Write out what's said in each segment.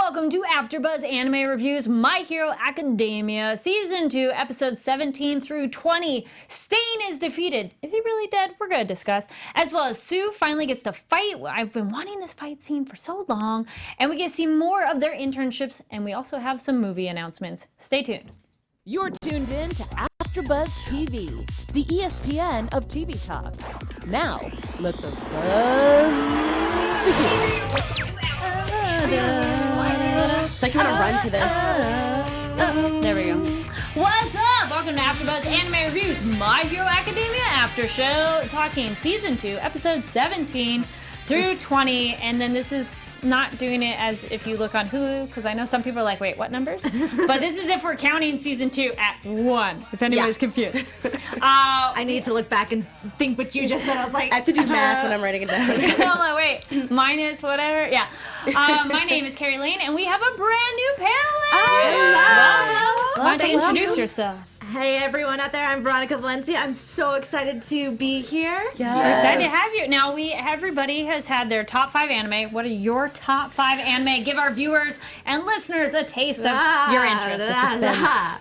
welcome to AfterBuzz Anime Reviews, My Hero Academia, Season 2, Episodes 17 through 20. Stain is defeated. Is he really dead? We're going to discuss. As well as Sue finally gets to fight. I've been wanting this fight scene for so long. And we get to see more of their internships, and we also have some movie announcements. Stay tuned. You're tuned in to AfterBuzz TV, the ESPN of TV talk. Now, let the buzz begin. It's like you want to run to this. There we go. What's up? Welcome to AfterBuzz Anime Reviews, My Hero Academia After Show, talking Season 2, Episode 17 through 20. And then this is not doing it as if you look on Hulu, because I know some people are like, wait, what numbers? But this is if we're counting Season 2 at 1, if anybody's confused. I need to look back and think what you just said. I was like, I have to do math when I'm writing it down. I'm like, wait, minus whatever? Yeah. My name is Kari Lane, and we have a brand new panelist. Why don't you introduce yourself? hey everyone out there, I'm Veronica Valencia. I'm so excited to be here. We're excited to have you. Now, everybody has had their top 5 anime. What are your top 5 anime? Give our viewers and listeners a taste of your interests.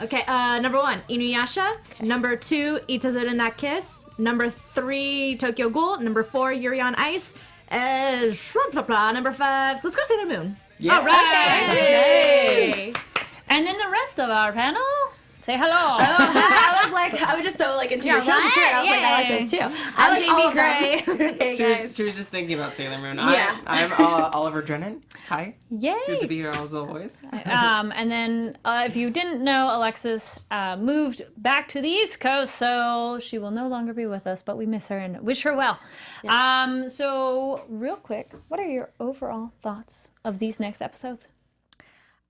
Okay, number 1, Inuyasha. Okay. Number 2, Itazura na Kiss. Number 3, Tokyo Ghoul. Number 4, Yuri on Ice. Number 5, let's go Sailor Moon. Yeah. All right. Yay. And then the rest of our panel, say hello. I was just so into your show. I was like, I like those too. I'm Jaimi Gray. Hey guys. She was just thinking about Sailor Moon. Yeah. I'm Oliver Drennan. Hi. Yay. Good to be here as always. And then if you didn't know, Alexis moved back to the East Coast, so she will no longer be with us, but we miss her and wish her well. Yes. So real quick, what are your overall thoughts of these next episodes?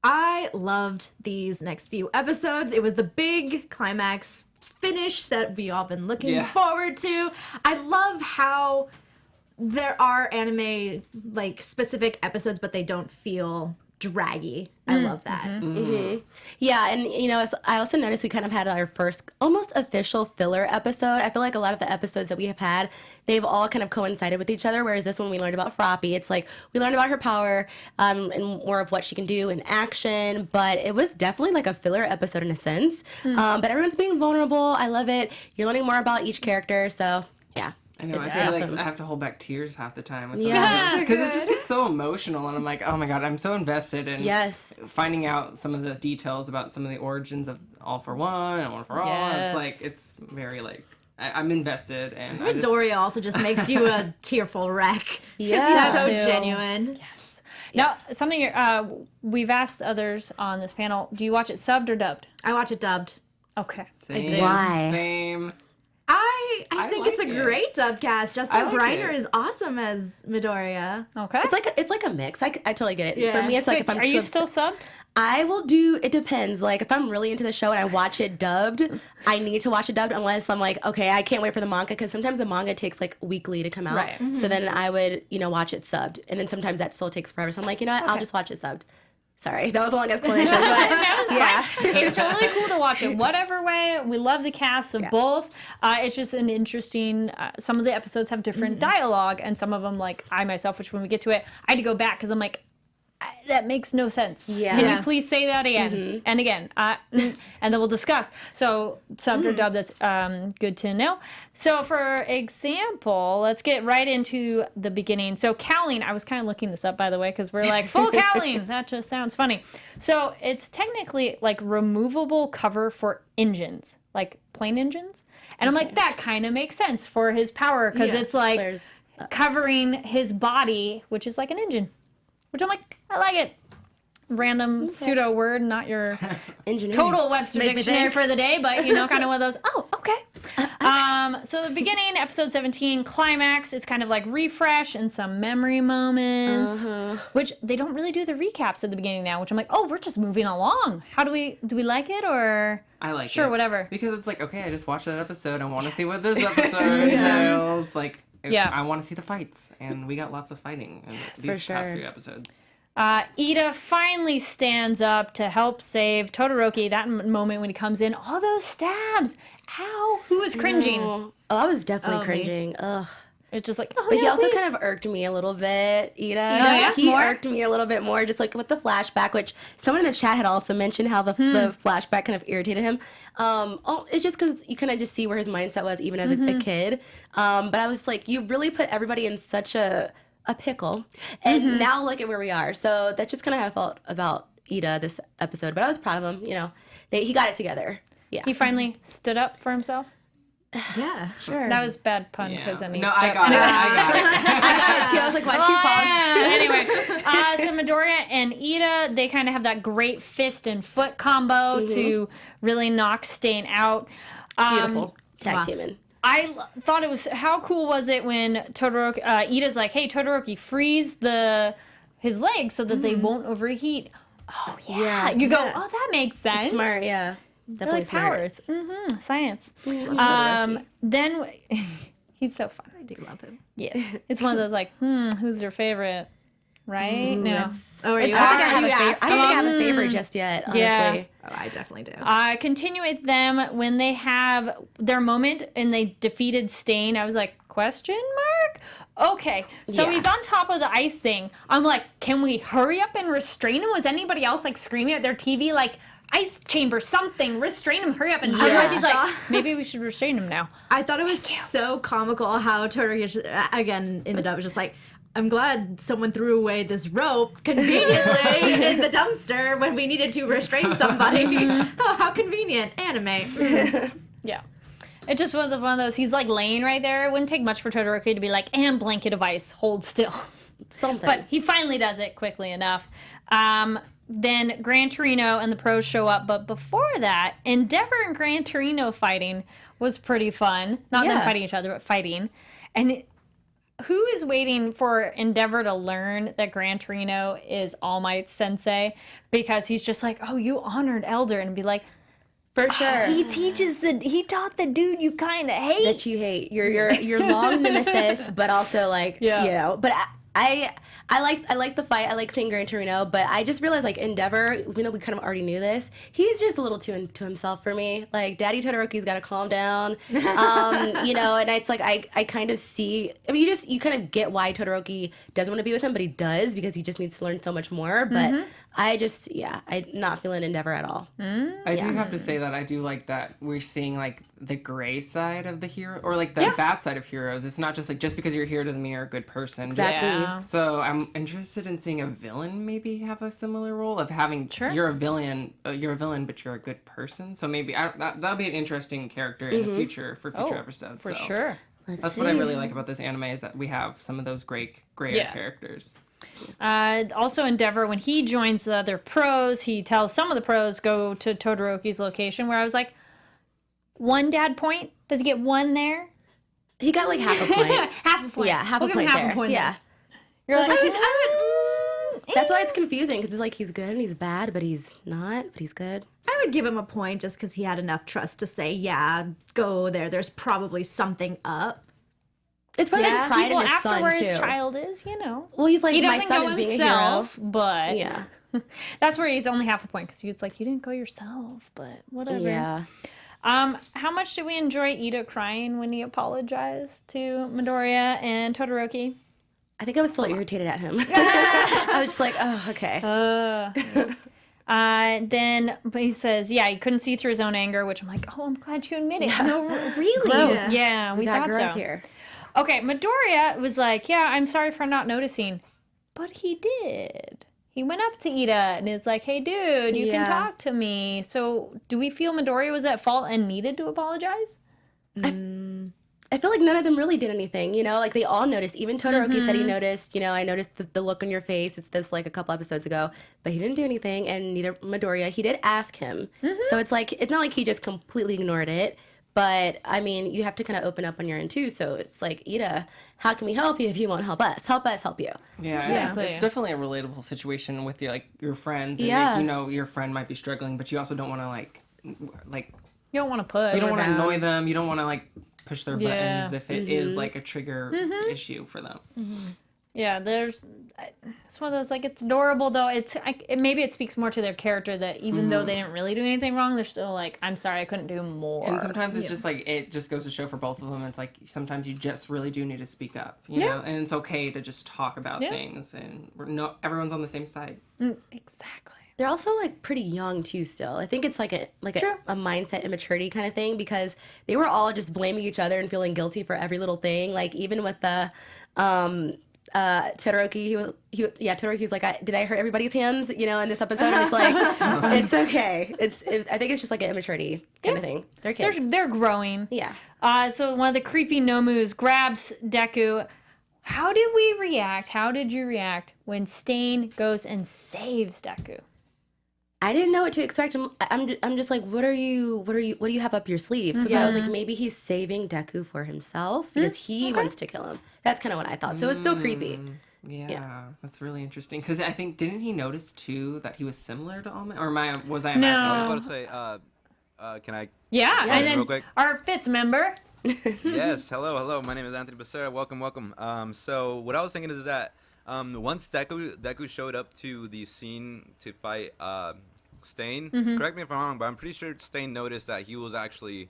I loved these next few episodes. It was the big climax finish that we all been looking forward to. I love how there are anime specific episodes, but they don't feel draggy. I love that. Yeah, and I also noticed we kind of had our first almost official filler episode. I feel like a lot of the episodes that we have had, they've all kind of coincided with each other, whereas this one we learned about Froppy. It's like we learned about her power and more of what she can do in action, but it was definitely like a filler episode in a sense. But everyone's being vulnerable. I love it. You're learning more about each character, so yeah. I know, it's I feel awesome. like I have to hold back tears half the time. Because it just gets so emotional, and I'm like, oh my god, I'm so invested in finding out some of the details about some of the origins of All for One and One for All. Yes. It's very I'm invested. And Midoriya also just makes you a tearful wreck. Yeah. He's so genuine. Yes. Now, something we've asked others on this panel, do you watch it subbed or dubbed? I watch it dubbed. Okay. Same, I do. Why? Same. I think it's a great dub cast. Justin Briner is awesome as Midoriya. Okay. It's like a mix. I totally get it. Yeah. For me, it's like if I'm Are you still subbed? I will do, it depends. Like, if I'm really into the show and I watch it dubbed, I need to watch it dubbed unless I'm like, okay, I can't wait for the manga, because sometimes the manga takes, weekly to come out. Right. So then I would, watch it subbed. And then sometimes that still takes forever. So I'm like, you know what, I'll just watch it subbed. Sorry, that was a long explanation, but It's totally cool to watch it whatever way. We love the cast of both. It's just an interesting, some of the episodes have different dialogue, and some of them, I myself, which when we get to it, I had to go back because I'm like, that makes no sense. Yeah. Can you please say that again and again? And then we'll discuss. So subbed or dubbed, that's good to know. So for example, let's get right into the beginning. So cowling, I was kind of looking this up, by the way, because we're like, full cowling. That just sounds funny. So it's technically removable cover for engines, like plane engines. And I'm like, that kind of makes sense for his power, because it's covering his body, which is like an engine. Which I'm like, I like it. Random pseudo word, not your total Webster dictionary for the day, but kind of one of those. Oh, okay. So the beginning, episode 17, climax. It's kind of like refresh and some memory moments, which they don't really do the recaps at the beginning now. Which I'm like, oh, we're just moving along. How do we like it, or I like it. Sure, whatever. Because it's like, okay, I just watched that episode. I want to see what this episode entails. I want to see the fights, and we got lots of fighting in these past few episodes. Ida finally stands up to help save Todoroki. That moment when he comes in, all those stabs. Ow! Who was cringing? Oh, I was definitely cringing. Ugh. It's just like, oh, But no, he also please. kind of irked me a little bit, Ida. yeah? He More? irked me a little bit more, just like with the flashback, which someone in the chat had also mentioned how the flashback kind of irritated him. It's just because you kind of just see where his mindset was even as a kid. But I was like, you really put everybody in such a pickle. And now look at where we are. So that's just kind of how I felt about Ida this episode. But I was proud of him, you know. He got it together. Yeah. He finally stood up for himself. Yeah. Sure. That was bad pun because then he No, stood I up. got it. I got it too. I was like, why'd she pause? Anyway, so Midoriya and Ida, they kind of have that great fist and foot combo to really knock Stain out. Beautiful. Tag teaming. I thought it was, how cool was it when Todoroki, Ida's like, hey, Todoroki, freeze his legs so that they won't overheat. Oh, yeah. You go, oh, that makes sense. Smart, yeah. Definitely Like smart. powers. Science. Then, he's so fun. I do love him. Yes. It's one of those like, who's your favorite? Right? No. Oh, are I you don't think I have you a favorite. asked I don't think I him? have a favorite just yet, honestly. Yeah. Oh, I definitely do. Continue with them when they have their moment and they defeated Stain. I was like, question mark? Okay. So Yeah. he's on top of the ice thing. I'm like, can we hurry up and restrain him? Was anybody else like screaming at their TV like, ice chamber, something, restrain him, hurry up. And Todoroki's like, maybe we should restrain him now. I thought it was so comical how Todoroki, again, in the dub, was just like, I'm glad someone threw away this rope conveniently in the dumpster when we needed to restrain somebody. Oh, how convenient. Anime. Yeah. It just was one of those, he's like laying right there. It wouldn't take much for Todoroki to be like, and blanket of ice, hold still. Something. But he finally does it quickly enough. Then Gran Torino and the pros show up. But before that, Endeavor and Gran Torino fighting was pretty fun. Not them fighting each other, but fighting. And who is waiting for Endeavor to learn that Gran Torino is All Might's sensei? Because he's just like, oh, you honored Elder. And be like, For sure. he taught the dude you kind of hate. That you hate. Your long nemesis, but also like, you know. But I like the fight. I like seeing Gran Torino, but I just realized like Endeavor, even though we kind of already knew this, he's just a little too into himself for me. Like Daddy Todoroki's got to calm down, you know. And it's like I kind of see. I mean, you kind of get why Todoroki doesn't want to be with him, but he does because he just needs to learn so much more. But I'm not feeling Endeavor at all. I do have to say that I do like that we're seeing like the gray side of the hero, or like the bad side of heroes. It's not just like just because you're a hero doesn't mean you're a good person. Exactly. Yeah. So I'm interested in seeing a villain maybe have a similar role of having you're a villain, but you're a good person. So maybe that'll be an interesting character in the future for future episodes. For so sure. That's what I really like about this anime is that we have some of those grayer characters. Also, Endeavor, when he joins the other pros, he tells some of the pros go to Todoroki's location. Where I was like, one dad point? Does he get one there? He got like half a point. Half a point. Yeah, half We'll a give him point half there. a point Yeah. there. You're like, That's why it's confusing because it's like he's good and he's bad, but he's not. But he's good. I would give him a point just because he had enough trust to say, yeah, go there. There's probably something up. It's probably like pride in people his after son where too. his child is, you know. Well, he's like He my doesn't son go is being himself, a hero. but Yeah. that's where he's only half a point because it's like you didn't go yourself, but whatever. Yeah. How much did we enjoy Ida crying when he apologized to Midoriya and Todoroki? I think I was still irritated at him. I was just like, oh, okay. Then but he says, yeah, he couldn't see through his own anger, which I'm like, oh, I'm glad you admit it. Yeah. No, really? Growth. Yeah, we got thought growth so. here. Okay, Midoriya was like, yeah, I'm sorry for not noticing. But he did. He went up to Ida and is like, hey, dude, you can talk to me. So do we feel Midoriya was at fault and needed to apologize? I feel like none of them really did anything, you know? Like, they all noticed. Even Todoroki said he noticed, you know, I noticed the look on your face. It's this, like, a couple episodes ago. But he didn't do anything, and neither Midoriya. He did ask him. So it's like, it's not like he just completely ignored it. But, I mean, you have to kind of open up on your end, too. So it's like, Ida, how can we help you if you won't help us? Help us help you. Yeah, it's definitely a relatable situation with your friends. And Yeah. like, you know, your friend might be struggling, but you also don't want to, like... You don't want to push. You don't want to down. annoy them. You don't want to, like, push their Yeah. buttons if it is, like, a trigger issue for them. Yeah, it's one of those, like, it's adorable, though. Maybe it speaks more to their character that even though they didn't really do anything wrong, they're still like, I'm sorry, I couldn't do more. And sometimes it's just like, it just goes to show for both of them. It's like, sometimes you just really do need to speak up, you know? And it's okay to just talk about things, and everyone's on the same side. Exactly. They're also like pretty young too still. I think it's like a mindset immaturity kind of thing, because they were all just blaming each other and feeling guilty for every little thing. Like even with the Todoroki, Todoroki was like, did I hurt everybody's hands, you know, in this episode? And it's like, it's okay. I think it's just like an immaturity kind of thing. They're kids. They're growing. Yeah. So one of the creepy Nomus grabs Deku. How did we react? How did you react when Stain goes and saves Deku? I didn't know what to expect. I'm just like, what do you have up your sleeve? So I was like, maybe he's saving Deku for himself because he wants to kill him. That's kind of what I thought. So it's still creepy. Yeah, that's really interesting. Because I think, didn't he notice too that he was similar to Almond? Or was I I imagining? was about to say, can I? Yeah, and real then quick? our fifth member. Yes, hello. My name is Anthony Becerra. Welcome. So what I was thinking is that once Deku showed up to the scene to fight Stain, correct me if I'm wrong, but I'm pretty sure Stain noticed that he was actually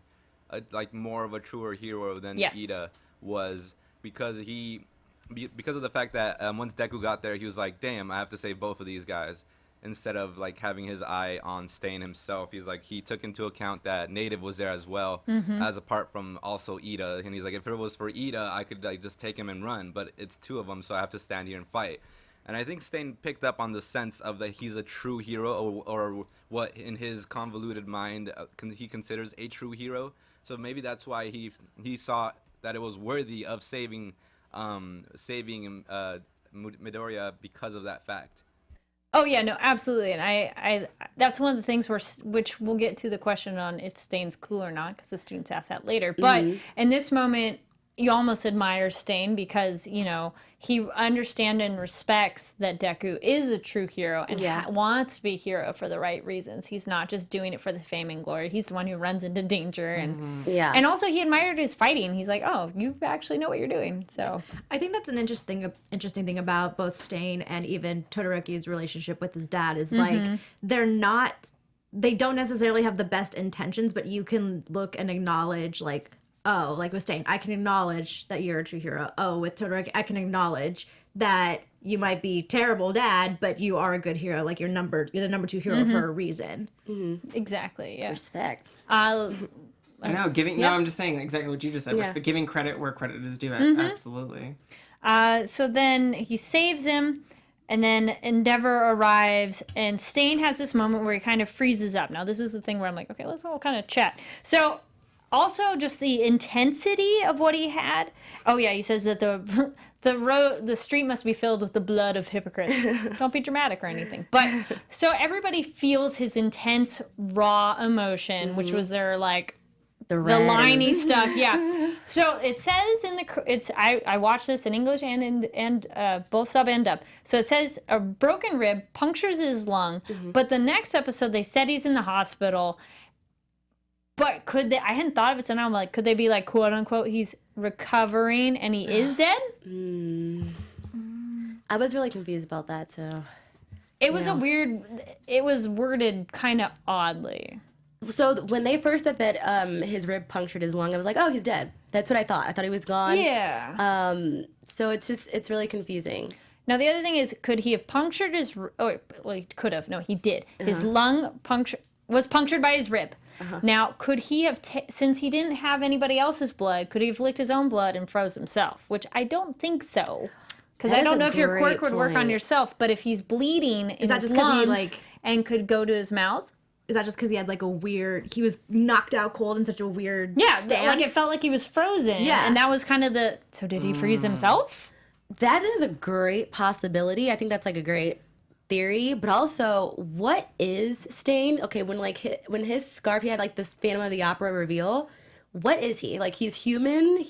like more of a truer hero than Ida was, because of the fact that once Deku got there, he was like, damn, I have to save both of these guys. Instead of like having his eye on Stain himself, he took into account that Native was there as well, as apart from also Ida. And he's like, if it was for Ida, I could like just take him and run, but it's two of them, so I have to stand here and fight. And I think Stain picked up on the sense of that he's a true hero, or what in his convoluted mind he considers a true hero. So maybe that's why he saw that it was worthy of saving Midoriya because of that fact. Oh yeah, no, absolutely, and I that's one of the things which we'll get to the question on if Stain's cool or not, because the students ask that later. But in this moment, you almost admire Stain because, you know, he understands and respects that Deku is a true hero and wants to be a hero for the right reasons. He's not just doing it for the fame and glory. He's the one who runs into danger. And and also he admired his fighting. He's like, oh, you actually know what you're doing. So I think that's an interesting thing about both Stain and even Todoroki's relationship with his dad is like they don't necessarily have the best intentions, but you can look and acknowledge like, oh, like with Stain, I can acknowledge that you're a true hero. Oh, with Todoroki, I can acknowledge that you might be terrible dad, but you are a good hero. Like you're the number 2 hero for a reason. Exactly. Yeah. Respect. I know. No, I'm just saying exactly what you just said. But giving credit where credit is due. Absolutely. So then he saves him, and then Endeavor arrives, and Stain has this moment where he kind of freezes up. Now this is the thing where I'm like, okay, let's all kind of chat. So. Also, just the intensity of what he had. Oh yeah, he says that the street must be filled with the blood of hypocrites. Don't be dramatic or anything. But so everybody feels his intense, raw emotion, which was their like the liney stuff. Yeah. So it says I watched this in English and both sub and dub. So it says a broken rib punctures his lung, but the next episode they said he's in the hospital. But could they? I hadn't thought of it, so now I'm like, could they be like, quote unquote, he's recovering and he is dead? I was really confused about that, so. It was it was worded kind of oddly. So when they first said that his rib punctured his lung, I was like, oh, he's dead. That's what I thought. I thought he was gone. Yeah. So it's really confusing. Now, the other thing is, could he have punctured his, he could have. No, he did. His lung was punctured by his rib. Now, could he have, since he didn't have anybody else's blood, could he have licked his own blood and froze himself? Which I don't think so. Because I don't know if your quirk would work on yourself, but if he's bleeding in his lungs and could go to his mouth. Is that just because he had like he was knocked out cold in such a weird stance? Like it felt like he was frozen. Yeah. And that was kind of so did he freeze himself? That is a great possibility. I think that's like a great theory, but also what is Stain? Okay, when his scarf, he had like this Phantom of the Opera reveal. What is he? Like he's human?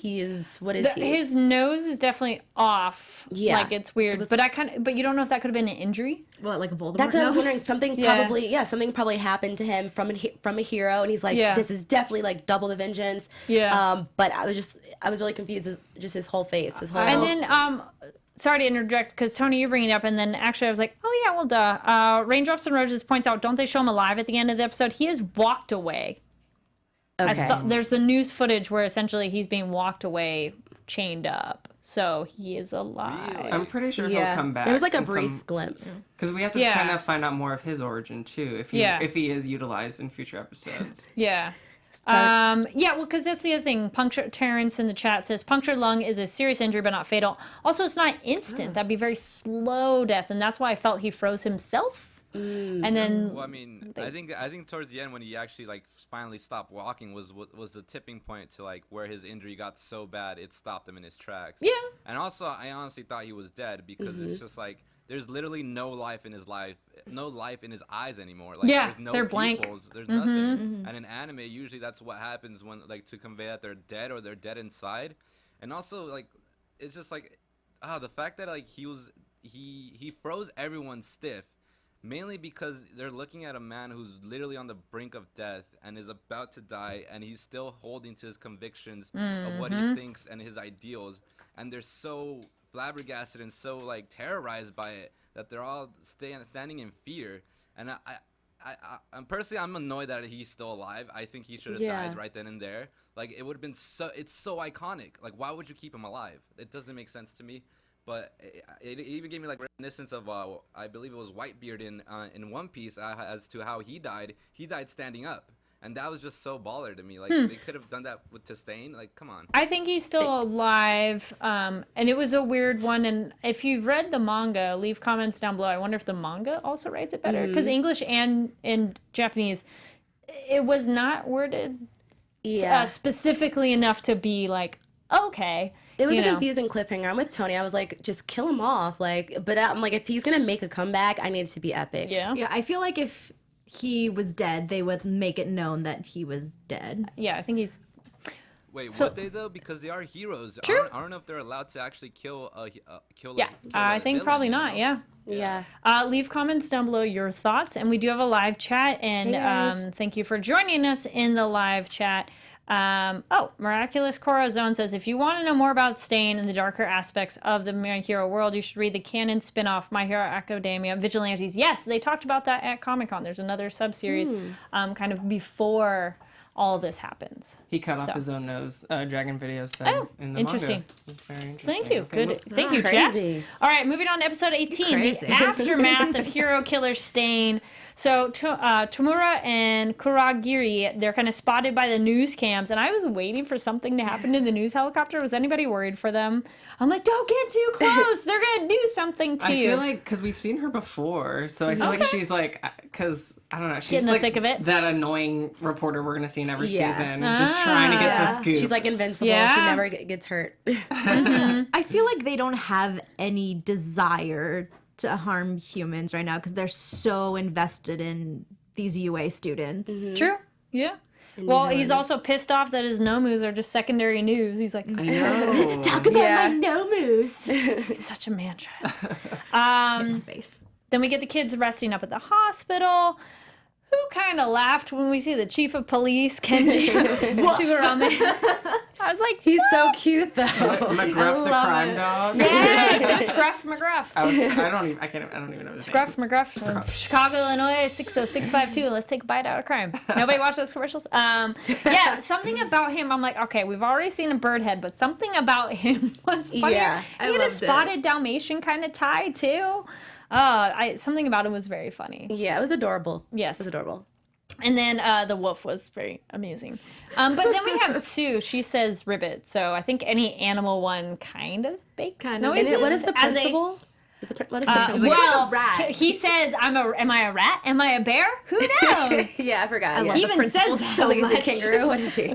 What is he? His nose is definitely off. Yeah. Like it's weird. But you don't know if that could have been an injury. Well, like a Voldemort That's what I was nose? wondering. Something probably happened to him from a hero, and he's like, this is definitely like double the vengeance. Yeah. But I was really confused. Just his whole face, And then sorry to interject because Tony, you're bringing it up, and then actually I was like, oh yeah, well duh. Raindrops and Roses points out, don't they show him alive at the end of the episode? He has walked away. Okay. There's the news footage where essentially he's being walked away, chained up. So he is alive. Really? I'm pretty sure he'll come back. It was like a brief glimpse. Because we have to kind of find out more of his origin too, if he is utilized in future episodes. Yeah. Well, because that's the other thing. Terrence in the chat says punctured lung is a serious injury, but not fatal. Also, it's not instant. That'd be very slow death, and that's why I felt he froze himself. And then, well, I mean, I think towards the end when he actually like finally stopped walking was the tipping point to like where his injury got so bad it stopped him in his tracks. Yeah. And also, I honestly thought he was dead because it's just like there's literally no life in his eyes anymore. Like, there's no they're blank. pupils, there's nothing. And in anime, usually that's what happens when like to convey that they're dead or they're dead inside. And also like it's just like the fact that like he froze everyone stiff. Mainly because they're looking at a man who's literally on the brink of death and is about to die, and he's still holding to his convictions of what he thinks and his ideals, and they're so flabbergasted and so like terrorized by it that they're all standing in fear. And I'm personally, I'm annoyed that he's still alive. I think he should have died right then and there. Like it would have been it's so iconic. Like why would you keep him alive? It doesn't make sense to me. But it even gave me like reminiscence of I believe it was Whitebeard in One Piece as to how he died. He died standing up, and that was just so baller to me. Like they could have done that with Tastain. Like come on. I think he's still alive, and it was a weird one. And if you've read the manga, leave comments down below. I wonder if the manga also writes it better because English and in Japanese, it was not worded specifically enough to be like okay. It was a confusing cliffhanger. I'm with Tony. I was like, just kill him off. But I'm like, if he's gonna make a comeback, I need it to be epic. Yeah. Yeah, I feel like if he was dead, they would make it known that he was dead. Yeah, I think he's. Wait, would they though? Because they are heroes. True. I don't know if they're allowed to actually kill I think probably not. Yeah. Yeah. Leave comments down below your thoughts, and we do have a live chat. And thank you for joining us in the live chat. Miraculous Corazon says, if you want to know more about Stain and the darker aspects of the My Hero world, you should read the canon spin-off My Hero Academia Vigilantes. Yes, they talked about that at Comic-Con. There's another sub-series kind of before all this happens. He cut off his own nose, Dragon Video said in the interesting. manga. It's very interesting. Thank you. Okay, Good. Thank you, chat. All right, moving on to episode 18, the aftermath of Hero Killer Stain. So Tamura and Kuragiri, they're kind of spotted by the news cams, and I was waiting for something to happen to the news helicopter. Was anybody worried for them? I'm like, don't get too close. They're going to do something to you. I feel like, because we've seen her before, so I feel like she's like, because, I don't know, she's getting like the thick of it. That annoying reporter we're going to see in every season, just trying to get the scoop. She's like invincible. She never gets hurt. I feel like they don't have any desire to harm humans right now because they're so invested in these UA students. True. Yeah. Well, he's also pissed off that his nomus are just secondary news. He's like, I know. Talk about my nomus. He's such a man child. Then we get the kids resting up at the hospital. Who kind of laughed when we see the chief of police, Kenji Tsurame? I was like, he's so cute though. McGruff the crime dog. Yeah, Scruff McGruff. I don't even know his Scruff name. McGruff from Chicago, Illinois, 60652. Let's take a bite out of crime. Nobody watch those commercials? Yeah, something about him. I'm like, okay, we've already seen a bird head, but something about him was funny. Yeah, he had a spotted Dalmatian kind of tie too. Something about him was very funny. Yeah, it was adorable. Yes. It was adorable. And then the wolf was very amusing. But then we have Sue. She says ribbit. So I think any animal one kind of bakes noises. What is the principle? What is the well, rat. He says, am I a rat? Am I a bear? Who knows? Yeah, I forgot. He even says so much. much. Is he a kangaroo? What is he?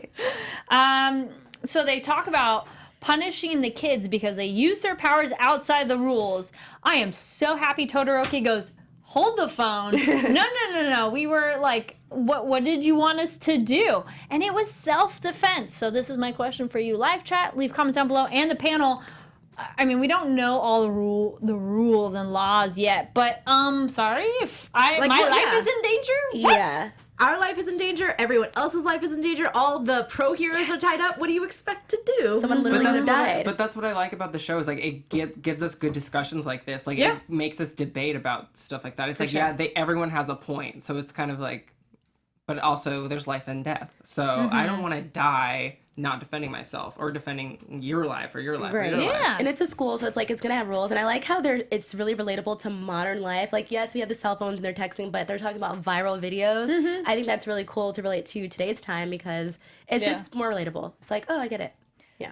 So they talk about punishing the kids because they use their powers outside the rules. I am so happy Todoroki goes, hold the phone. No. We were like, what did you want us to do? And it was self-defense. So this is my question for you. Live chat, leave comments down below, and the panel. I mean, we don't know all the rules and laws yet, but sorry if my life is in danger. What? Yeah. our life is in danger, everyone else's life is in danger, all the pro heroes are tied up. What do you expect to do? Someone literally would have died. But that's what I like about the show is like it gives us good discussions like this. Like it makes us debate about stuff like that. It's everyone has a point, so it's kind of like, but also there's life and death. So I don't want to die not defending myself or defending your life or your life or your life. And it's a school, so it's like it's gonna have rules. And I like how it's really relatable to modern life. Like, yes, we have the cell phones and they're texting, but they're talking about viral videos. I think that's really cool to relate to today's time because it's just more relatable. It's like, oh, I get it. Yeah.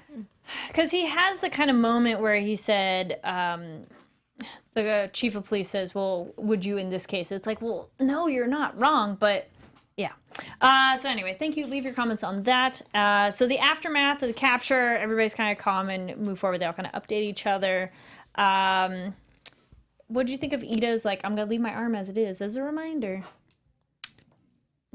Because he has the kind of moment where he said, the chief of police says, well, would you in this case? It's like, well, no, you're not wrong, but yeah. So anyway, thank you. Leave your comments on that. So the aftermath of the capture, everybody's kind of calm and move forward. They all kind of update each other. What do you think of Ida's like, I'm going to leave my arm as it is as a reminder?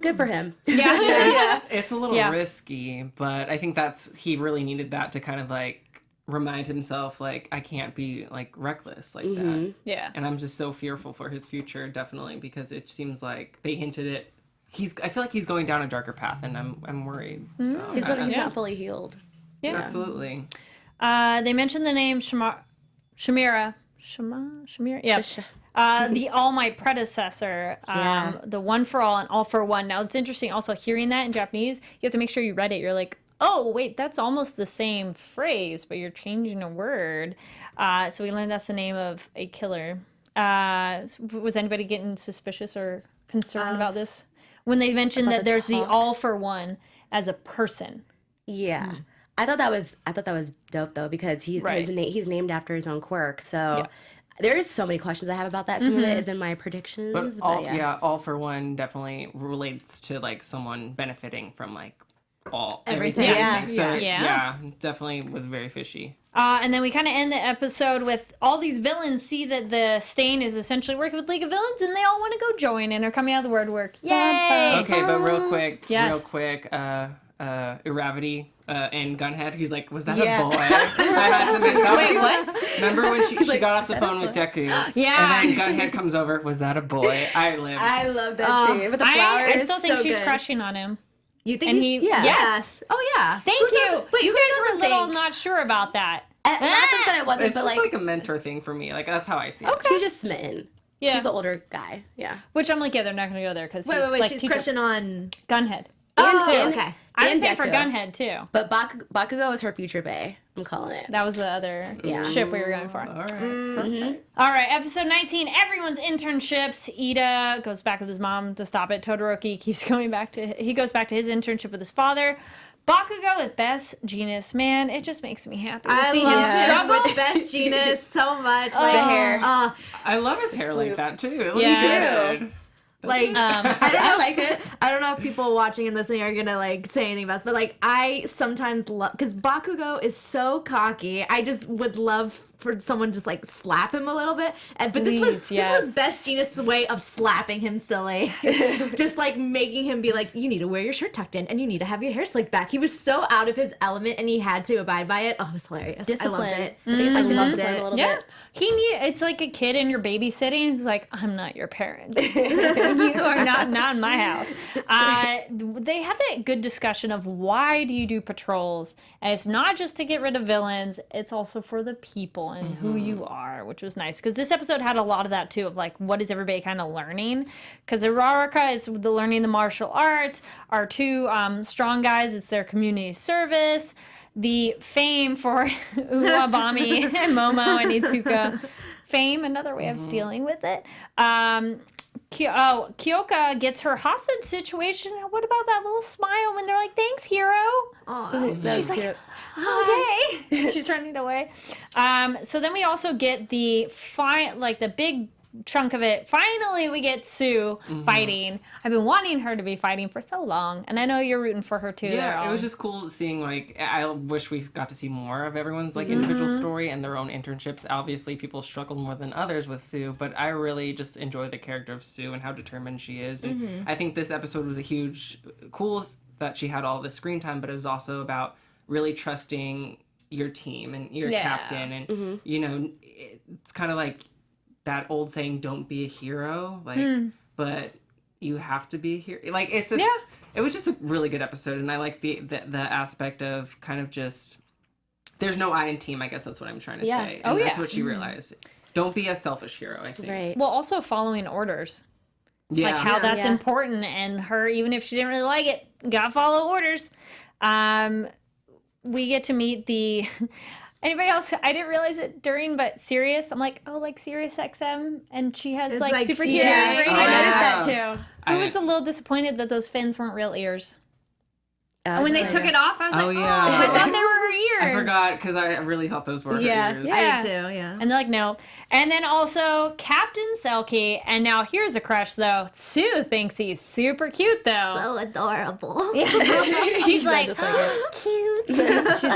Good for him. Yeah. It's a little risky, but I think he really needed that to kind of like remind himself, like, I can't be like reckless like that. Yeah. And I'm just so fearful for his future, definitely, because it seems like they hinted it. I feel like he's going down a darker path, and I'm worried. So He's not fully healed. Yeah. Absolutely. They mentioned the name Shamira. Yeah. The All Might predecessor, the One for All and All for One. Now, it's interesting also hearing that in Japanese. You have to make sure you read it. You're like, oh, wait, that's almost the same phrase, but you're changing a word. So we learned that's the name of a killer. Was anybody getting suspicious or concerned about this? When they mentioned that there's the All for One as a person. Yeah. I thought that was dope though, because he's named after his own quirk. So there's so many questions I have about that. Some of it is in my predictions. But All for One definitely relates to like someone benefiting from like everything. Yeah. So yeah, definitely was very fishy. And then we kind of end the episode with all these villains see that the Stain is essentially working with League of Villains, and they all want to go join and are coming out of the word work. Yay! Okay, but real quick, Iravity and Gunhead, he's like, was that a boy? I had to make that. Wait, what? Remember when she got off the phone with Deku? Yeah. And then Gunhead comes over, was that a boy? I love that scene with the flowers. I still think so she's good. crushing on him. You think Yes. Oh, yeah. Thank you. Wait, you guys were a little not sure about that. Last time said I wasn't, It's but just like a mentor thing for me. Like, that's how I see it. Okay. she's just smitten. Yeah. He's an older guy. Yeah. Which I'm like, yeah, they're not going to go there because Wait, like, she's crushing on Gunhead. okay. I was and saying for Deku. Gunhead too. But Bakugo is her future bae. I'm calling it. That was the other ship we were going for. All right. All right, episode 19, everyone's internships. Ida goes back with his mom to stop it. Todoroki goes back to his internship with his father. Bakugo with Best Genius, man, it just makes me happy to see him struggle with Best Genius so much. The hair. I love his hair like that too. It looks Yes. good. Like, I like it. I don't know if people watching and listening are gonna like say anything about this, but like I sometimes love because Bakugo is so cocky. I just would love for someone just like slap him a little bit. But this was Best Genius' way of slapping him silly, just like making him be like, you need to wear your shirt tucked in and you need to have your hair slicked back. He was so out of his element and he had to abide by it. Oh, it was hilarious. Discipline. I loved it. I think it's like discipline a little Yeah. bit. It's like a kid and you're babysitting. He's like, I'm not your parent. You are not in my house. They have that good discussion of why do you do patrols? And it's not just to get rid of villains. It's also for the people and who you are, which was nice. Because this episode had a lot of that too, of like, what is everybody kind of learning? Because Uraraka is learning the martial arts. Our two strong guys, it's their community service. The fame for Uwabami and Momo and Itsuka. Fame, another way of dealing with it. Kyoka gets her hostage situation. What about that little smile when they're like, thanks, hero? She's like, cute. oh, yay. She's running away. So then we also get the big chunk of it. Finally, we get Sue fighting. I've been wanting her to be fighting for so long, and I know you're rooting for her too. Yeah, it was just cool seeing, like, I wish we got to see more of everyone's, like, individual story and their own internships. Obviously, people struggled more than others with Sue, but I really just enjoy the character of Sue and how determined she is. And I think this episode was cool that she had all this screen time, but it was also about really trusting your team and your captain. And, you know, it's kind of like that old saying, don't be a hero, like, but you have to be here. Like it was just a really good episode, and I like the aspect of kind of just there's no I in team. I guess that's what I'm trying to say. And that's what she realized. Don't be a selfish hero. I think. Right. Well, also following orders. Yeah. Like how that's important, and her, even if she didn't really like it, gotta follow orders. We get to meet the anybody else. I didn't realize it during, but Sirius. I'm like, oh, like Sirius XM, and she has like super cute radio. I noticed that too. I was a little disappointed that those fins weren't real ears. When they just took it off, I was like, yeah. oh, I thought they were her ears. I forgot because I really thought those were her ears. I did too, yeah. And they're like, no. And then also Captain Selkie. And now here's a crush, though. Sue thinks he's super cute, though. So adorable. Yeah. She's like, just like cute. She's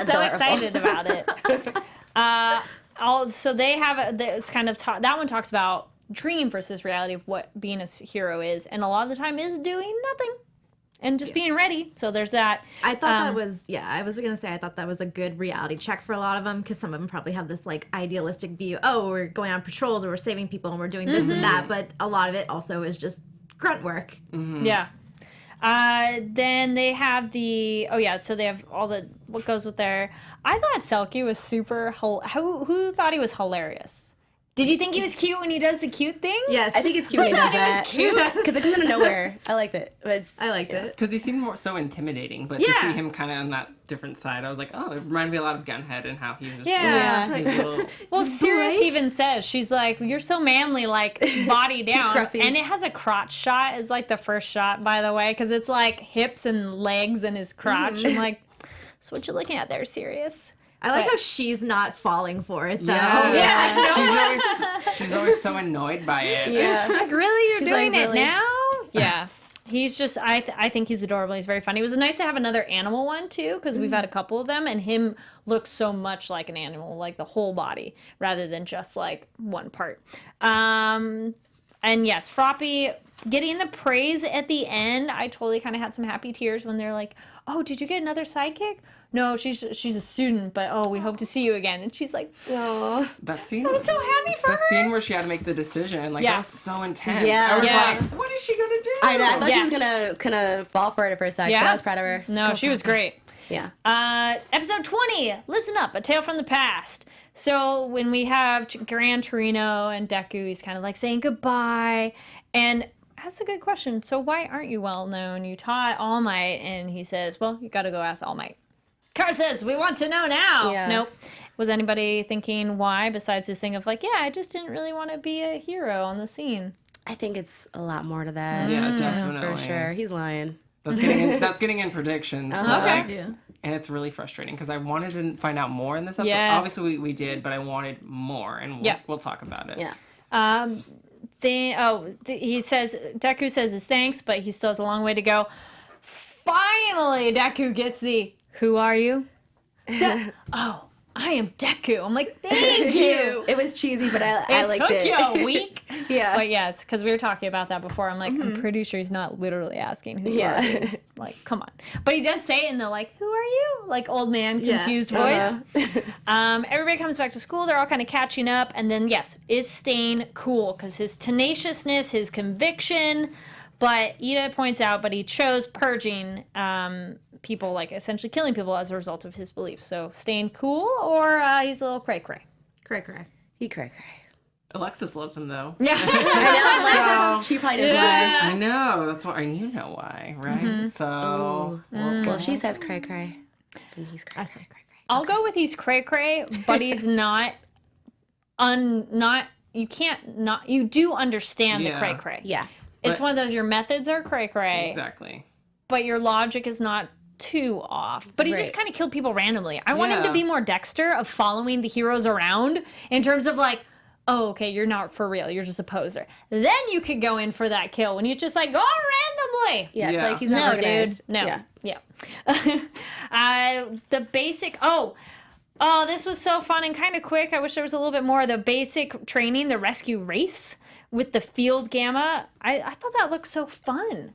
so excited about it. So they have, it's kind of, that one talks about dream versus reality of what being a hero is. And a lot of the time is doing nothing. And just being ready. So there's that. I thought that was, I was going to say, I thought that was a good reality check for a lot of them, because some of them probably have this, like, idealistic view, oh, we're going on patrols, or we're saving people, and we're doing this and that, but a lot of it also is just grunt work. Mm-hmm. Yeah. Then they have so they have all the, what goes with their, I thought Selkie was super, who thought he was hilarious? Did you think he was cute when he does the cute thing? Yes. I think it's cute when he does that. It was cute. Because it comes out of nowhere. I liked it. I liked it. Because he seemed more so intimidating, but to see him kind of on that different side, I was like, oh, it reminded me a lot of Gunhead and how he was his little... Well, Sirius even says, she's like, you're so manly, like, body down. scruffy. And it has a crotch shot, is like the first shot, by the way, because it's like hips and legs and his crotch. I'm like, that's what you're looking at there, Sirius. I like how she's not falling for it, though. She's always so annoyed by it. Yeah. She's like, really? You're She's doing like, it really? now? Yeah. He's just, I think he's adorable. He's very funny. It was nice to have another animal one, too, because we've had a couple of them, and him looks so much like an animal, like the whole body, rather than just, like, one part. And, yes, Froppy getting the praise at the end. I totally kind of had some happy tears when they're like, oh, did you get another sidekick? No, she's a student, but we hope to see you again. And she's like, oh, That scene. I was so happy for her. The scene where she had to make the decision, like, that was so intense. Yeah. I was Yeah. like, what is she going to do? I thought she was Yes. gonna fall for it at first sight. Yeah? But I was proud of her. No, she was great. Yeah. Episode 20, Listen Up, A Tale from the Past. So when we have Gran Torino and Deku, he's kind of like saying goodbye. And that's a good question. So why aren't you well known? You taught All Might. And he says, well, you got to go ask All Might. Car says, we want to know now. Yeah. Nope. Was anybody thinking why, besides this thing of like, yeah, I just didn't really want to be a hero on the scene? I think it's a lot more to that. Yeah, definitely. For sure. He's lying. That's getting in predictions. but, Okay. like, and it's really frustrating because I wanted to find out more in this episode. Yes. Obviously, we did, but I wanted more, and we'll talk about it. Yeah. He says, Deku says his thanks, but he still has a long way to go. Finally, Deku gets the, who are you? Oh, I am Deku. I'm like, thank you. It was cheesy, but I liked Took it. you a week. Yeah. But yes, because we were talking about that before. I'm like, I'm pretty sure he's not literally asking who you are. Dude. Like, come on. But he does say it in the like, who are you? Like old man confused voice. Everybody comes back to school. They're all kind of catching up. And then, yes, is Stain cool? Because his tenaciousness, his conviction. But Ida points out, but he chose purging people, like essentially killing people as a result of his beliefs. So Stain cool, or he's a little cray-cray? Cray-cray. He cray. Alexis loves him though. Yeah. I know. So She probably knows why. I know that's why, and you know why, right? So Well, if she says cray, then he's cray. I say cray-cray. I'll go with he's cray-cray, but he's not, you can't not, you do understand the Yeah. cray-cray. Yeah. It's But- one of those, your methods are cray-cray, exactly. but your logic is not too off. But he just Right. kind of killed people randomly. I want him to Yeah. be more Dexter of following the heroes around in terms of like, oh, okay, you're not for real. You're just a poser. Then you could go in for that kill when you just like go randomly. Yeah, it's Yeah. like he's not No, organized. dude. No. Yeah. The basic. Oh, this was so fun and kind of quick. I wish there was a little bit more. The basic training, the rescue race with the field gamma. I thought that looked so fun.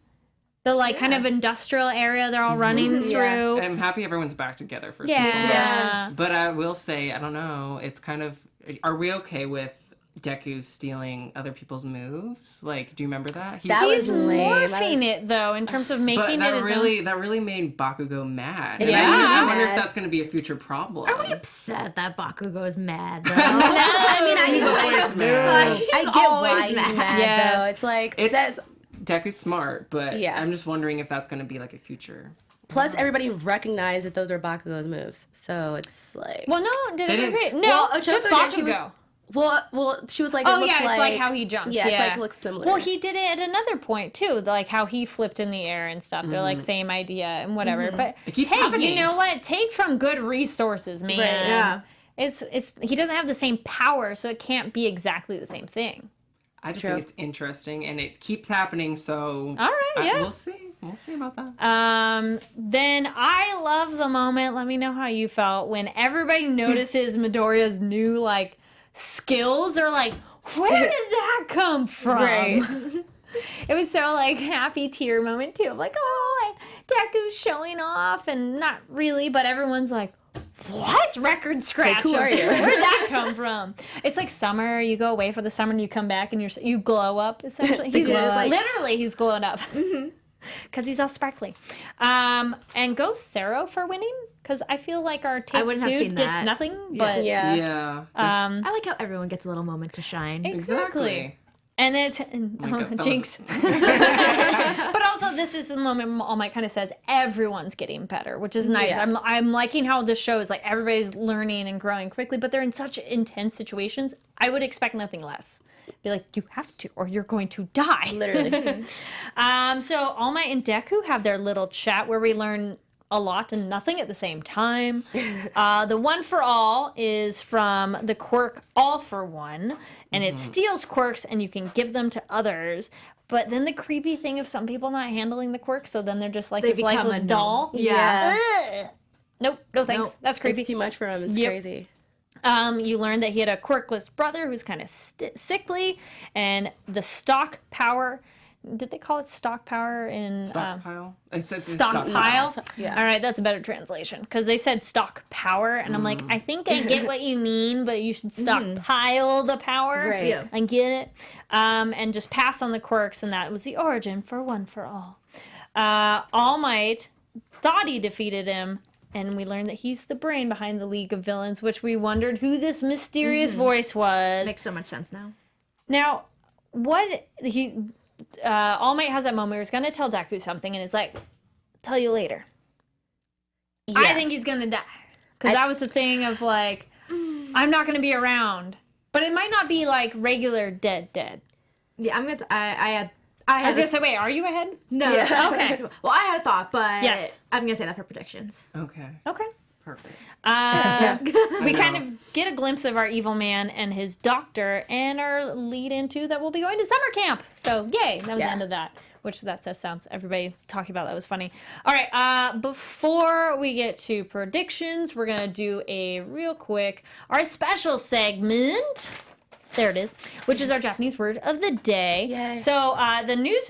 The like kind of industrial area they're all running through. I'm happy everyone's back together for Yeah. school. But I will say, I don't know. It's kind of. Are we okay with Deku stealing other people's moves. Like, do you remember that? That He's was lame. morphing it though, in terms of but making that it really made Bakugo mad. And Yeah. I wonder if that's going to be a future problem. Are we upset that Bakugo is mad, bro? I mean, He's always mad. He's I get always why he's mad, Yes. though. It's like, It's Deku's smart, but Yeah. I'm just wondering if that's going to be like a future. plus everybody recognized that those were Bakugo's moves. So it's like... Well, no, did They it didn't- agree? No, Well, just Ochako did, she Bakugo. Well, she was like, Oh it looks yeah, it's like how he jumps. Yeah, Yeah, it's like looks similar. Well, he did it at another point too, like how he flipped in the air and stuff. They're like same idea and whatever. But It keeps hey, happening. you know what? Take from good resources, man. Right. Yeah. It's he doesn't have the same power, so it can't be exactly the same thing. I just True. think it's interesting, and it keeps happening. So All right, yeah. we'll see. We'll see about that. Then I love the moment. Let me know how you felt when everybody notices Midoriya's new like skills. Or like, where did that come from? Right. It was so like happy tear moment too. Like, oh, Deku's showing off, and not really, but everyone's like, what? Record scratch. who are you? Where'd that come from? It's like summer. You go away for the summer and you come back and you glow up essentially. He's glow up. literally he's glowing up. Because he's all sparkly. And go Sero for winning. Because I feel like our tape wouldn't have dude seen gets that. nothing. But Yeah. Yeah. I like how everyone gets a little moment to shine. exactly. And it's God, Jinx. But also, this is the moment All Might kind of says everyone's getting better, which is nice. Yeah. I'm liking how this show is like everybody's learning and growing quickly, but they're in such intense situations. I would expect nothing less. Be like, you have to, or you're going to die. Literally. So All Might and Deku have their little chat where we learn a lot and nothing at the same time. The One for All is from the quirk All for One, and it steals quirks and you can give them to others. But then the creepy thing of some people not handling the quirk, so then they're just like They this become lifeless a doll. Yeah. Ugh. Nope, no thanks. Nope. That's creepy. It's too much for him. It's Yep. crazy. You learn that he had a quirkless brother who's kind of sickly, and the stock power. Did they call it stock power in Stockpile. It's stockpile? Yeah. All right, that's a better translation because they said stock power, and I'm like, I think I get what you mean, but you should stockpile the power. Right. Yeah. I get it. And just pass on the quirks, and that was the origin for One for All. All Might thought he defeated him. And we learned that he's the brain behind the League of Villains, which we wondered who this mysterious voice was. Makes so much sense now. Now, what he All Might has that moment where he's gonna tell Deku something, and it's like, "Tell you later." Yeah. I think he's gonna die because that was the thing of like, I'm not gonna be around, but it might not be like regular dead. Yeah, I'm gonna. I I was had gonna say, wait, are you ahead? no. Yeah. Okay. Well, I had a thought, but Yes. I'm gonna say that for predictions. Okay. Okay. Perfect. We kind of get a glimpse of our evil man and his doctor, and our lead into that we'll be going to summer camp. So yay, that was the end of that. Which that sounds everybody talking about that was funny. All right, before we get to predictions, we're gonna do a real quick our special segment. There it is, which is our Japanese word of the day. Yay. So the news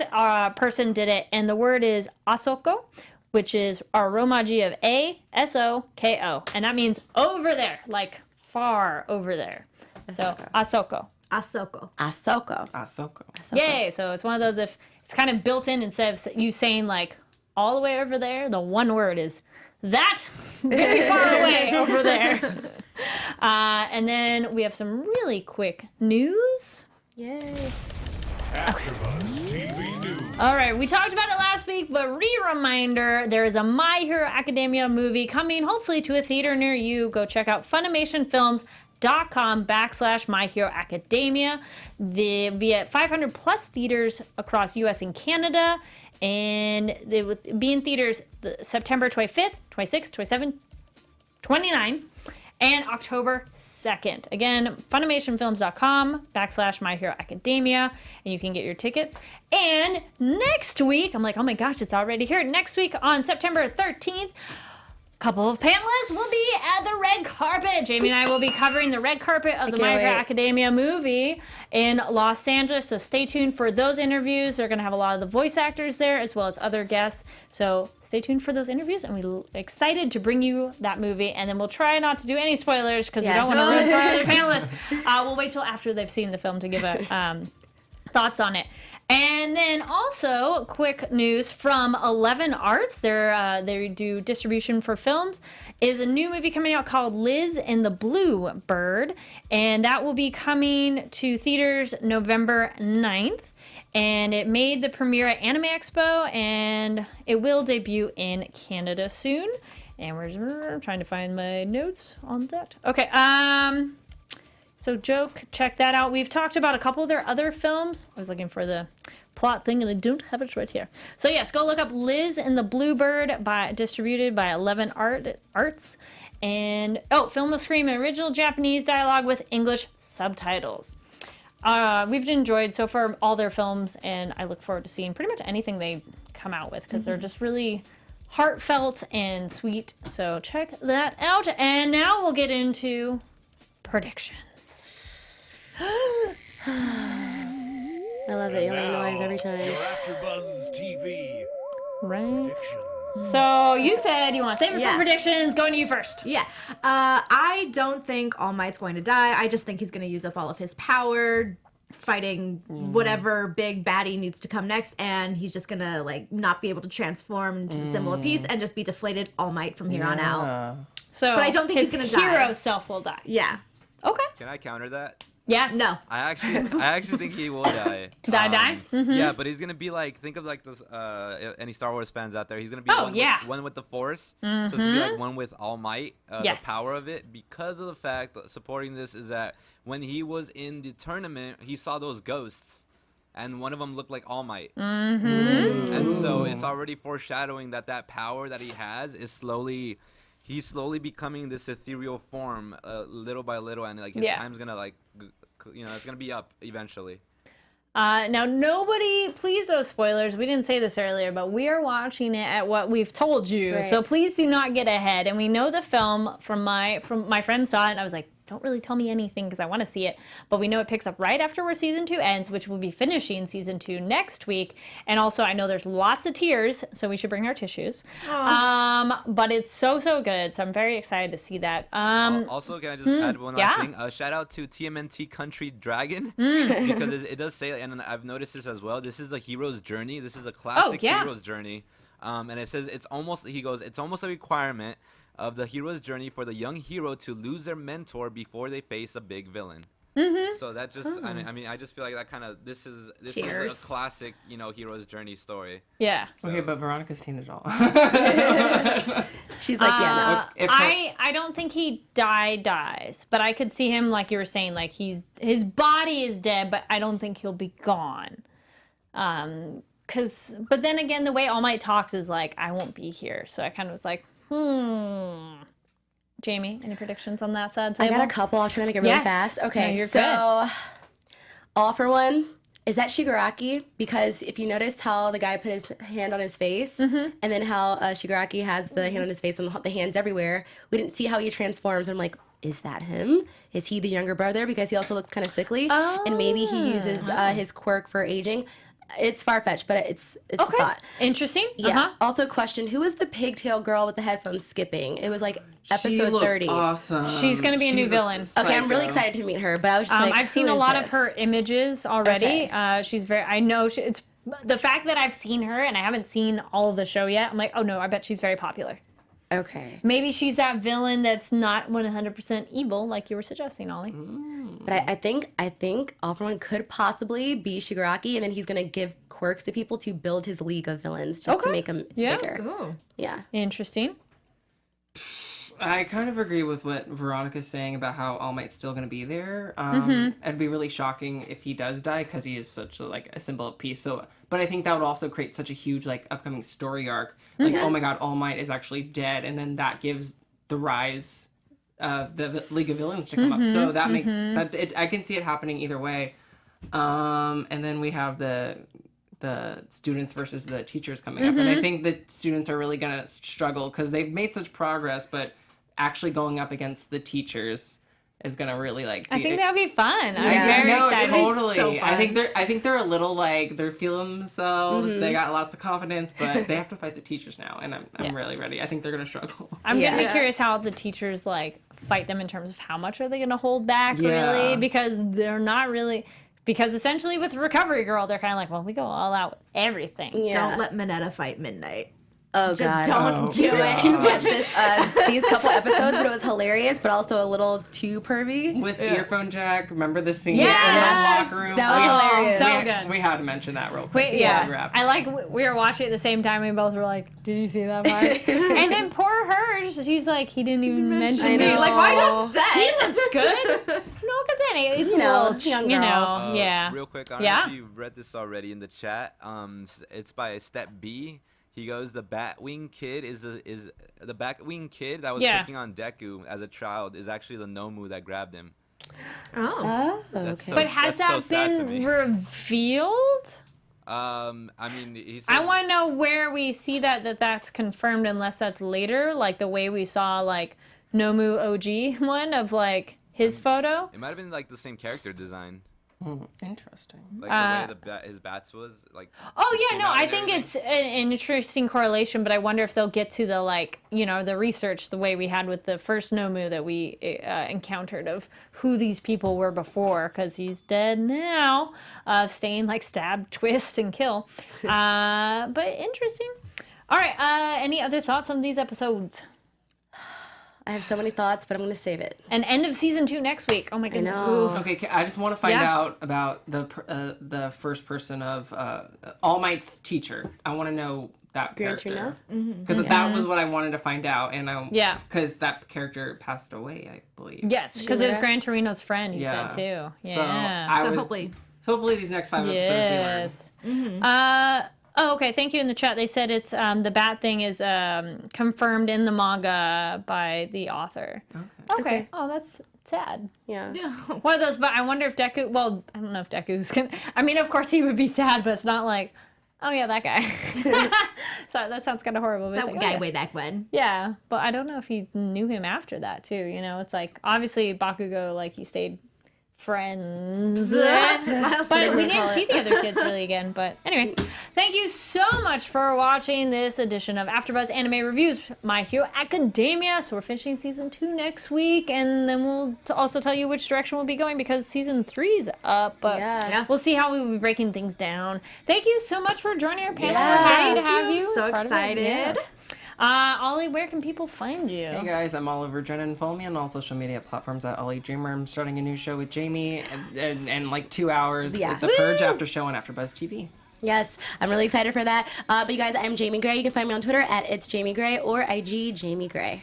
person did it, and the word is asoko, which is our romaji of A-S-O-K-O. And that means over there, like far over there. So asoko. Ahsoka. Ahsoka. Ahsoka. Yay! So it's one of those, if it's kind of built in, instead of you saying like all the way over there, the one word is that very far away over there. And then we have some really quick news. Yay. AfterBuzz TV News. All right, we talked about it last week, but reminder, there is a My Hero Academia movie coming hopefully to a theater near you. Go check out FunimationFilms.com/My Hero Academia. They'll be at 500 plus theaters across US and Canada, and they will be in theaters September 25th, 26th, 27th, 29th, and October 2nd. Again, FunimationFilms.com/My Hero Academia, and you can get your tickets. And next week, I'm like, oh my gosh, it's already here. Next week on September 13th, couple of panelists will be at the red carpet. Jaimi and I will be covering the red carpet of the My Hero Academia movie in Los Angeles. So stay tuned for those interviews. They're going to have a lot of the voice actors there as well as other guests. So stay tuned for those interviews. And we're excited to bring you that movie. And then we'll try not to do any spoilers because we don't want to ruin for other panelists. We'll wait till after they've seen the film to give a thoughts on it. And then also, quick news from 11 Arts, they do distribution for films, is a new movie coming out called Liz and the Blue Bird, and that will be coming to theaters November 9th. And it made the premiere at Anime Expo, and it will debut in Canada soon. And we're trying to find my notes on that. Okay, so joke, check that out. We've talked about a couple of their other films. I was looking for the plot thing and I don't have it right here. So yes, go look up Liz and the Bluebird, distributed by 11 Arts. And Film with Scream, original Japanese dialogue with English subtitles. We've enjoyed so far all their films, and I look forward to seeing pretty much anything they come out with because they're just really heartfelt and sweet. So check that out. And now we'll get into predictions. I love it. You make noise every time. Your AfterBuzz TV Right. predictions. So you said you want to save it for predictions. Going to you first. Yeah. I don't think All Might's going to die. I just think he's going to use up all of his power fighting whatever big baddie needs to come next, and he's just going to like not be able to transform into the symbol of peace and just be deflated All Might from here on out. So, But I don't think his he's gonna die. hero self will die. Yeah. Okay. Can I counter that? Yes. No. I actually think he will die. Die? Yeah, but he's gonna be like, think of like this. Any Star Wars fans out there? He's gonna be one with the Force. So it's gonna be like one with All Might, Yes. the power of it. Because of the fact that supporting this is that when he was in the tournament, he saw those ghosts, and one of them looked like All Might. And so it's already foreshadowing that power that he has is slowly. He's slowly becoming this ethereal form, little by little, and like his time's gonna like, it's gonna be up eventually. Now, nobody, please no spoilers. We didn't say this earlier, but we are watching it at what we've told you. Right. So please do not get ahead. And we know the film from my friend saw it, and I was like, don't really tell me anything because I want to see it. But we know it picks up right after where season 2 ends, which will be finishing season 2 next week. And also, I know there's lots of tears, so we should bring our tissues. But it's so good. So I'm very excited to see that. Also, can I just add one last thing? Shout out to TMNT Country Dragon because it does say, and I've noticed this as well. This is a hero's journey. This is a classic hero's journey. And it says it's almost a requirement of the hero's journey for the young hero to lose their mentor before they face a big villain. So that just, I mean, I just feel like that kind of, this is a classic, hero's journey story. Yeah. Okay, but Veronica's seen it all. She's like, yeah, no. I don't think he dies, but I could see him, like you were saying, like his body is dead, but I don't think he'll be gone. But then again, the way All Might talks is like, I won't be here. So I kind of was like, Jaimi, any predictions on that side? I got a couple. I'll try to make it really fast. Okay, no, you're so all for one. Is that Shigaraki? Because if you noticed how the guy put his hand on his face, and then how Shigaraki has the hand on his face and the hands everywhere, we didn't see how he transforms. I'm like, is that him? Is he the younger brother? Because he also looks kind of sickly, and maybe he uses his quirk for aging. It's far-fetched, but it's a thought. Interesting. Yeah. Also, question: who was the pigtail girl with the headphones skipping? It was like episode 30. Awesome. She's gonna be a new villain. Okay, I'm really excited to meet her, but I was just like, I've seen a lot of her images already. Okay. She's I know it's the fact that I've seen her and I haven't seen all of the show yet. I'm like, oh no, I bet she's very popular. Okay. Maybe she's that villain that's not 100% evil, like you were suggesting, Ollie. But I think All for One could possibly be Shigaraki, and then he's gonna give quirks to people to build his league of villains just to make him bigger. Ooh. Yeah. Interesting. I kind of agree with what Veronica's saying about how All Might's still going to be there. It'd be really shocking if he does die because he is such a symbol of peace. So, but I think that would also create such a huge upcoming story arc. Like, oh my God, All Might is actually dead, and then that gives the rise of the League of Villains to come up. So that makes I can see it happening either way. And then we have the the students versus the teachers coming up. And I think the students are really going to struggle because they've made such progress, but actually going up against the teachers is gonna really like. I think that'd be fun. I'm Yeah. very excited. Totally. So I think they're a little like they're feeling themselves. They got lots of confidence, but they have to fight the teachers now, and I'm really ready. I think they're gonna struggle. I'm gonna be Yeah. curious how the teachers like fight them in terms of how much are they gonna hold back Yeah. really, because they're not really. Because essentially with Recovery Girl, they're kind of like, well, we go all out with everything. Yeah. Don't let Minetta fight Midnight. Oh, Just God. don't do It was it. too much these couple episodes, but it was hilarious, but also a little too pervy. With earphone jack, remember the scene Yes! in the locker room? That was hilarious. So good. We had to mention that real quick. Wait, yeah. before we wrap. I like we were watching at the same time. And we both were like, "Did you see that part?" And then poor her, she's like, "He didn't even mention I me." know. Like, why are you upset? She looks good. No, because it's You a know, little, young you know, girls. yeah. Real quick, I don't Yeah? know if you read this already in the chat. It's by Step B. He goes, the Batwing kid is the Batwing kid that was Yeah. picking on Deku as a child is actually the Nomu that grabbed him. Oh. That's so, But has that's so that sad to been me. revealed? I mean, he says, I want to know where we see that's confirmed, unless that's later, like the way we saw like Nomu OG one of like his photo. it might have been like the same character design, Interesting. like the way his bats was like. Oh just yeah, came no, out I and think everything. it's an interesting correlation, but I wonder if they'll get to the like, you know, the research the way we had with the first Nomu that we encountered of who these people were before, because he's dead now, of staying like stab, twist, and kill. But interesting. All right, any other thoughts on these episodes? I have so many thoughts, but I'm going to save it. And end of season 2 next week. Oh my goodness. know. Okay, I just want to find Yeah. out about the first person of All Might's teacher. I want to know that Gran character Torino? because that was what I wanted to find out, and Yeah. because that character passed away, I believe. Yes, because it was Sure. Gran Torino's friend, he Yeah. said too. So Yeah. I So was hopefully these next 5 episodes we learn. Yes. Oh, okay. Thank you in the chat. They said it's the bat thing is confirmed in the manga by the author. Okay. Oh, that's sad. Yeah. One of those, but I wonder if Deku. Well, I don't know if Deku's gonna. I mean, of course he would be sad, but it's not like, oh yeah, that guy. So that sounds kind of horrible. But That it's like, guy okay. way back when. Yeah, but I don't know if he knew him after that too. You know, it's like obviously Bakugo, like he stayed friends. But we didn't see the other kids really again. But anyway, thank you so much for watching this edition of AfterBuzz Anime Reviews, My Hero Academia. So we're finishing season 2 next week, and then we'll also tell you which direction we'll be going because season 3's up. But Yeah. we'll see how we will be breaking things down. Thank you so much for joining our panel. Yeah. We're happy to Thank have you. you. So as part of it. excited. Yeah. Ollie, where can people find you? Hey guys, I'm Oliver Drennan. Follow me on all social media platforms at Ollie Dreamer. I'm starting a new show with Jaimi and like 2 hours. Yeah. The Purge after show on AfterBuzz TV. Yes, I'm really excited for that. But you guys, I'm Jaimi Gray. You can find me on Twitter at It's Jaimi Gray or IG Jaimi Gray.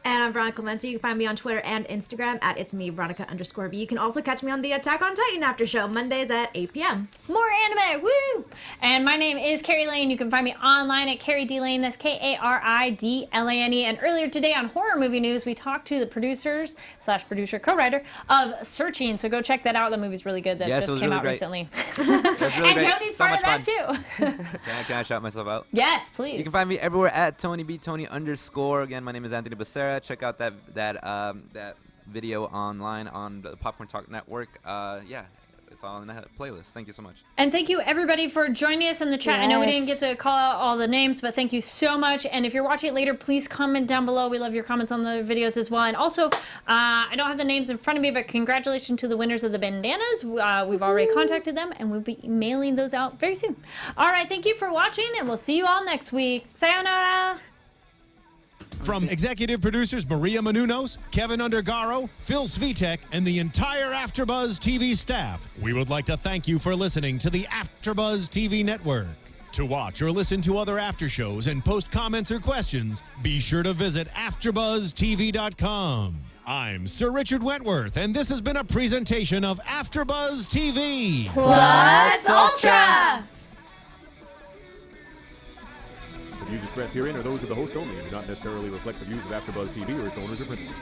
And I'm Veronica Valencia. You can find me on Twitter and Instagram at It's Me Veronica_B. You can also catch me on the Attack on Titan after show Mondays at 8 p.m. More anime, woo! And my name is Kari Lane. You can find me online at Kari D Lane. That's KARIDLANE. And earlier today on Horror Movie News, we talked to the producers / producer co-writer of Searching. So go check that out. The movie's really good. That Yes, it just was came really out great. recently. It was really And great. Tony's So part of much that fun. too. Can I shout myself out? Yes, please. You can find me everywhere at TonyB_Tony_. Again, my name is Anthony Becerra. Check out that video online on the Popcorn Talk Network. Yeah, it's all in the playlist. Thank you so much. And thank you everybody for joining us in the chat. I know we Yes. didn't get to call out all the names, but thank you so much. And if you're watching it later, please comment down below. We love your comments on the videos as well. And also, I don't have the names in front of me, but congratulations to the winners of the bandanas. We've already contacted them, and we'll be mailing those out very soon. All right, thank you for watching, and we'll see you all next week. Sayonara! From executive producers Maria Menounos, Keven Undergaro, Phil Svitek, and the entire AfterBuzz TV staff, we would like to thank you for listening to the AfterBuzz TV network. To watch or listen to other after shows and post comments or questions, be sure to visit AfterBuzzTV.com. I'm Sir Richard Wentworth, and this has been a presentation of AfterBuzz TV. Plus Ultra! The views expressed herein are those of the hosts only and do not necessarily reflect the views of AfterBuzz TV or its owners or principals.